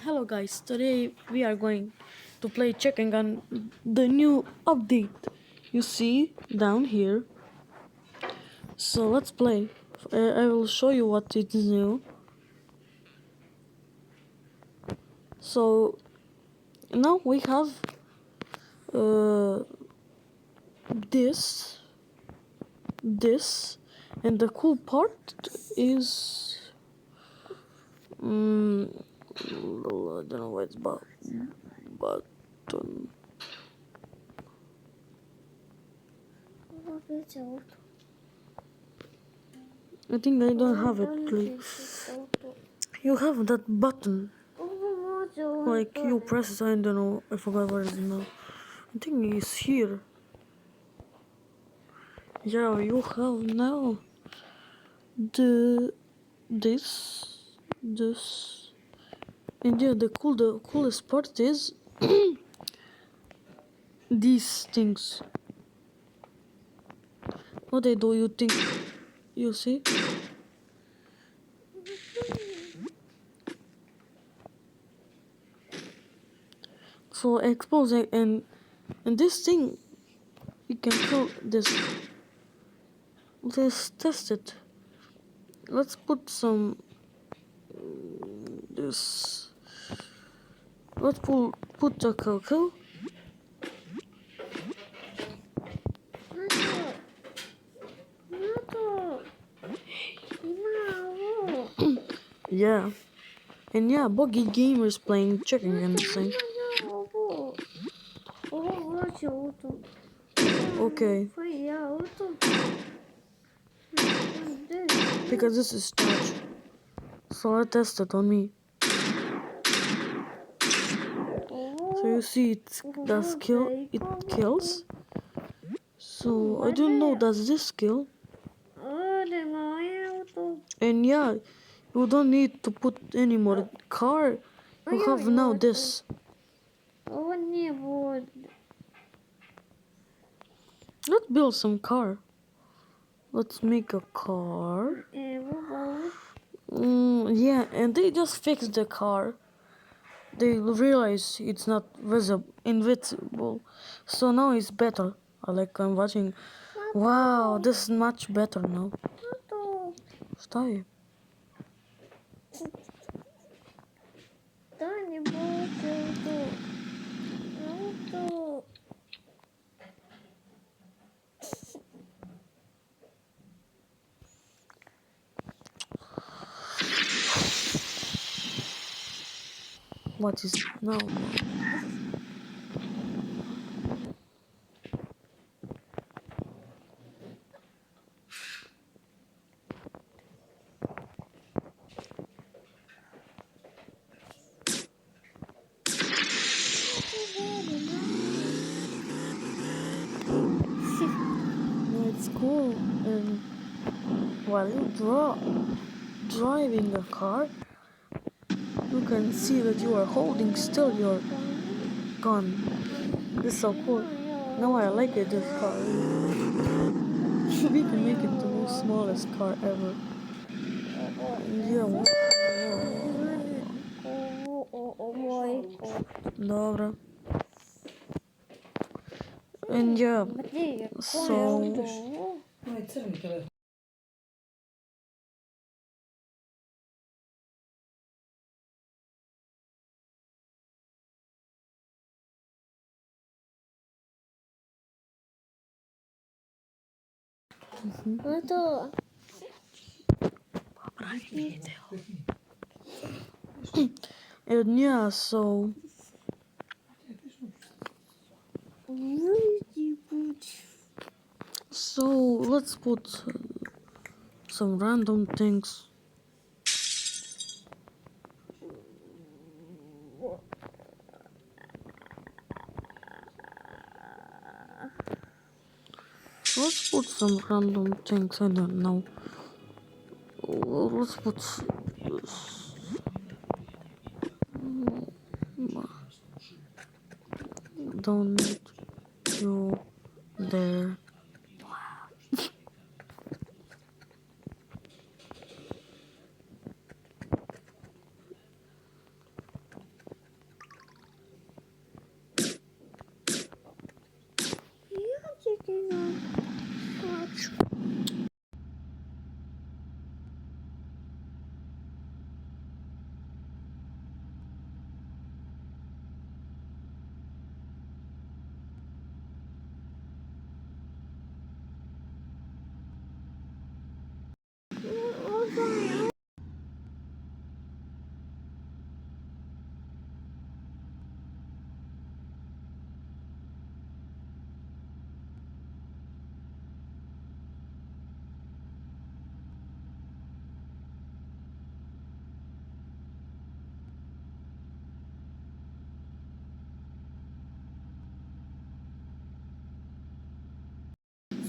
Hello guys, today we are going to play checking on the new update you see down here. So let's play. I will show you what it is new. So now we have uh, this, this, and the cool part is I don't know what it's about button. I think I don't have it. Please. You have that button. Like you press it, I don't know, I forgot where it is now. I think it's here. Yeah, you have now the this and yeah, the coolest part is these things. What they do, you think? You see? So expose it, and this thing you can kill this. Let's test it. Let's put some this. Let's put the cocoa. Yeah. And yeah, Buggy Gamer's playing chicken and thing. Okay. Because this is touch. So I test it on me. So you see it kills. So I don't know, does this kill? And yeah, you don't need to put any more car. You have now this. Let's build some car. Let's make a car. Yeah, and they just fixed the car. They realize it's not invisible. So now it's better. I'm watching. Wow, this is much better now. Stai. What is now? No, it's cool. And while you driving a car, you can see that you are holding still your gun. This is so cool. Now I like it, this car. We can make it the smallest car ever. Yeah, Dobra. And yeah, so and yeah, so let's put some random things. Let's put some random things. I don't know. Let's put don't you dare.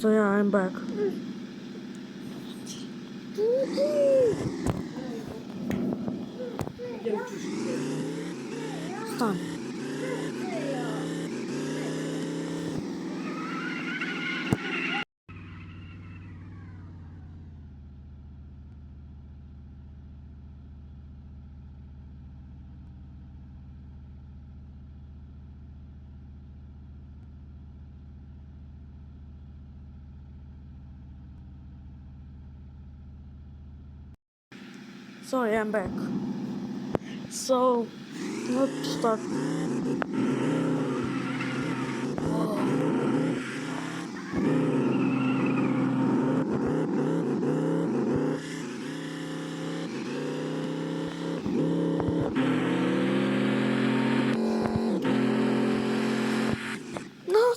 So yeah, I'm back. Stun. Sorry, I'm back. So let's start. No.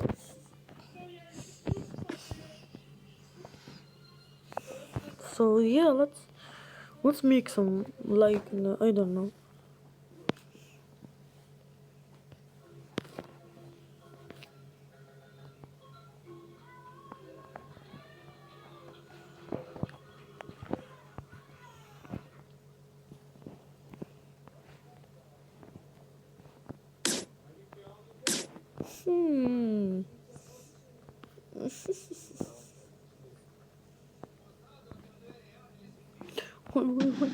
So yeah, let's make some like I don't know. Hmm. Wait.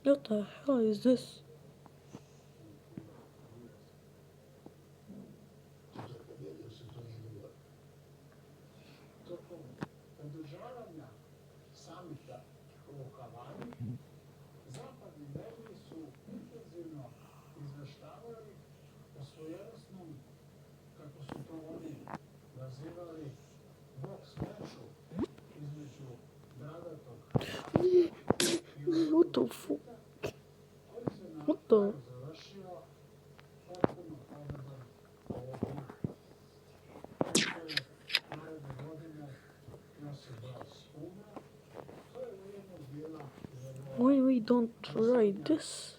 What the hell is this? What the fuck? What the? Why we don't try this?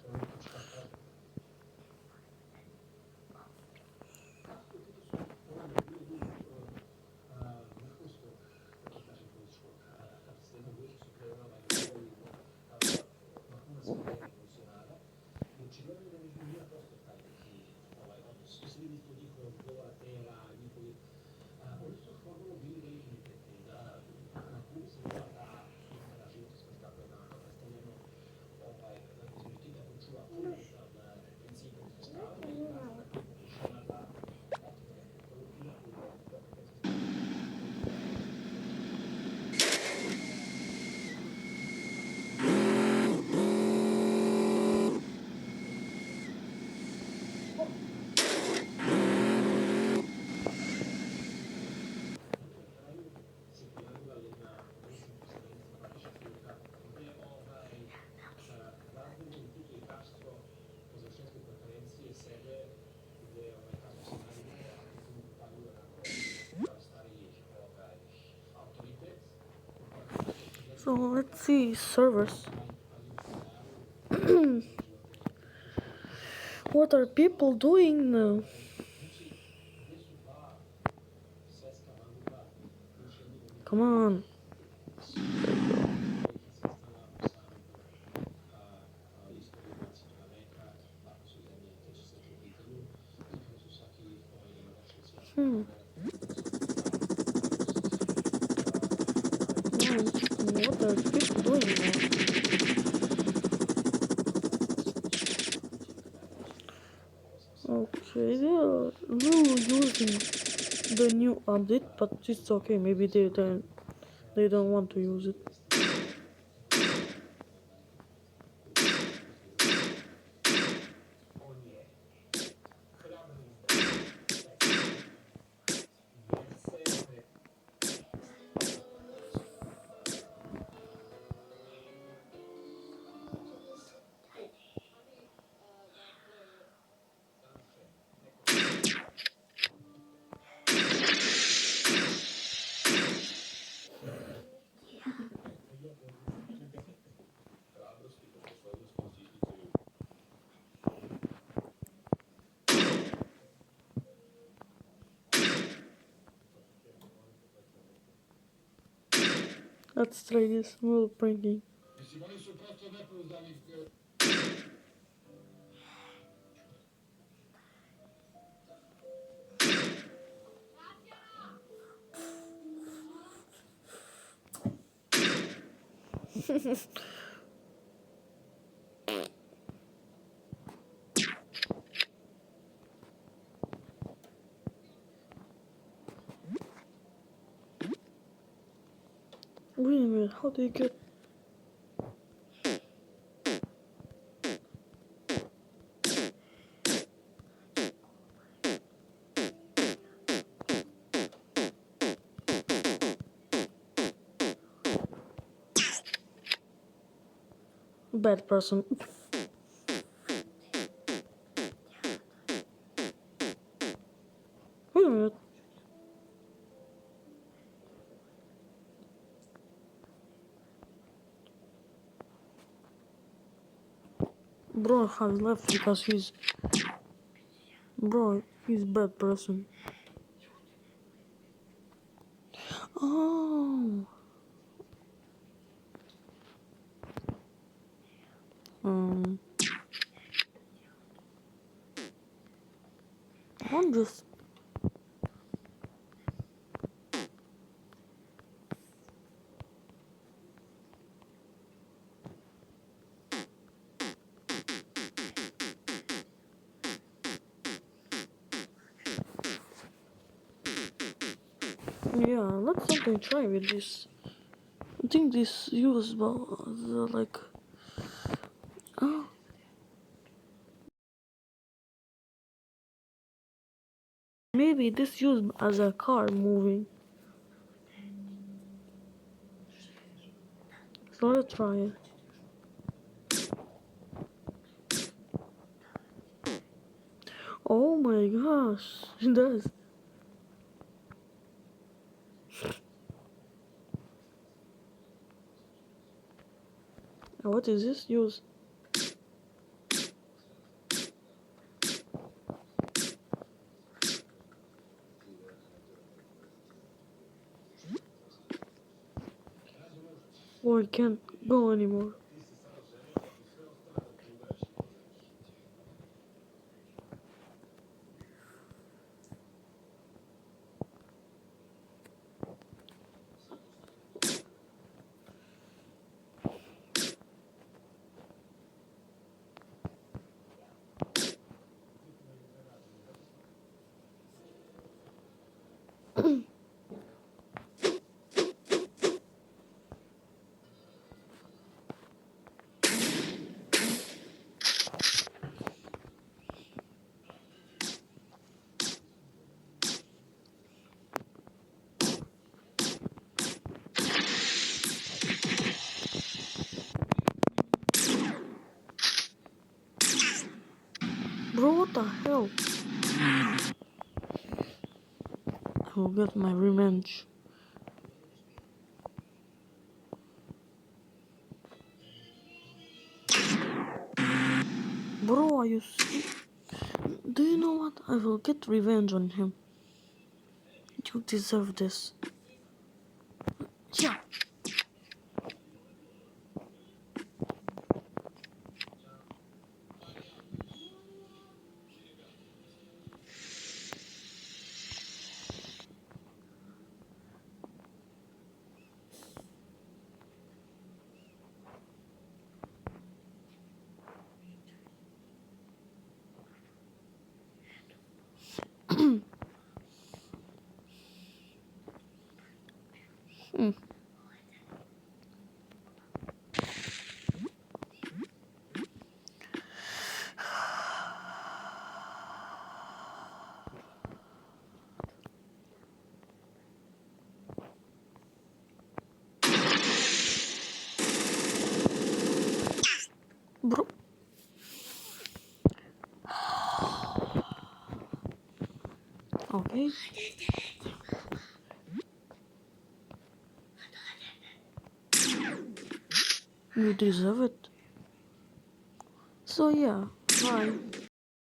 So let's see servers. What are people doing now? Come on. Hmm. What are people doing now? Okay, they are really using the new update, but it's okay. Maybe they don't want to use it. Let's try this little pranking. Wait a minute, how do you get... Bad person. Wait a minute. Bro has left because he's... Bro, he's bad person. Oh. I'm just... Yeah, let's something try with this. I think this usable, like... Oh. Maybe this used as a car moving. So let's try it. Oh my gosh, it does. What is this use? Oh, I can't go anymore. Bro, what the hell? I will get my revenge. Bro, are you do you know what? I will get revenge on him. You deserve this. Yeah. Bro. Okay. You deserve it. So yeah, bye.